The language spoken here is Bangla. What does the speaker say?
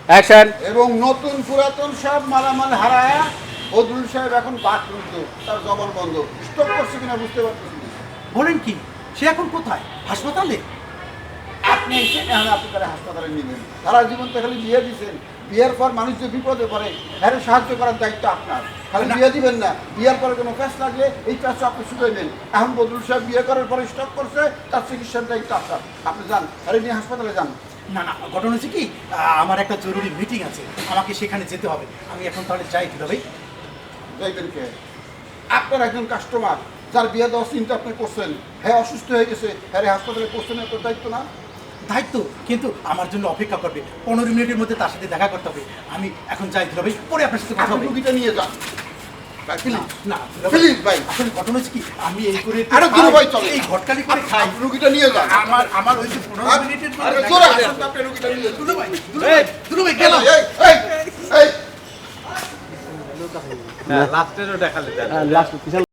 অ্যাকশন। এবং নতুন পুরাতন সব মালামাল হারায়া বদরুল সাহেব এখন বাথরুমে, তার জবান বন্ধ, স্টক করছে কিনা বুঝতে পারতেছি না। বলেন কি, সে এখন কোথায়? হাসপাতালে? আপনি এসে এখন আপনি তারা হাসপাতালে নেবেন। সারা জীবন তো খালি বিয়ে দিচ্ছেন, বিয়ের পর মানুষ যে বিপদে পড়ে হ্যাঁ সাহায্য করার দায়িত্ব আপনার। খালি বিয়ে দিবেন না, বিয়ের পরে কোনো কাজ লাগলে এই কাজটা আপনি শুধু নেন। এখন বদরুল সাহেব বিয়ে করার পরে স্টক করছে, তার চিকিৎসার দায়িত্ব আপনার। আপনি যান, আরে নিয়ে হাসপাতালে যান। না না, ঘটনা হচ্ছে কি, আমার একটা জরুরি মিটিং আছে, আমাকে সেখানে যেতে হবে। আমি এখন তাহলে যাই দুলা ভাই। যাইবেন কে? আপনার একজন কাস্টমার যার বিয়ে দেওয়ার চিন্তা আপনি করছেন, হ্যাঁ অসুস্থ হয়ে গেছে, হ্যাঁ হাসপাতালে পৌঁছানো আপনার দায়িত্ব না? দায়িত্ব, কিন্তু আমার জন্য অপেক্ষা করবে, 15 মিনিটের মধ্যে তার সাথে দেখা করতে হবে। আমি এখন যাই দুলা ভাই, পরে আপনার সাথে কথা আপনি হবে। রুগীটা নিয়ে যান প্লিজ। না প্লিজ ভাই, আসলে ঘটনা হচ্ছে কি, আমি এই করে আরে দুলা ভাই চলে, এই ঘটকালি করে খাই। রুগীটা নিয়ে যান। আমার ওই যে 15 মিনিটের আরে মধ্যে জোরে দেখা আসুন করতে তো, হবে। আপনি রুগীটা নিয়ে যান। দুলা ভাই, দুলা ভাই গেলাম। এই এই এই লাস্টেরও দেখালে।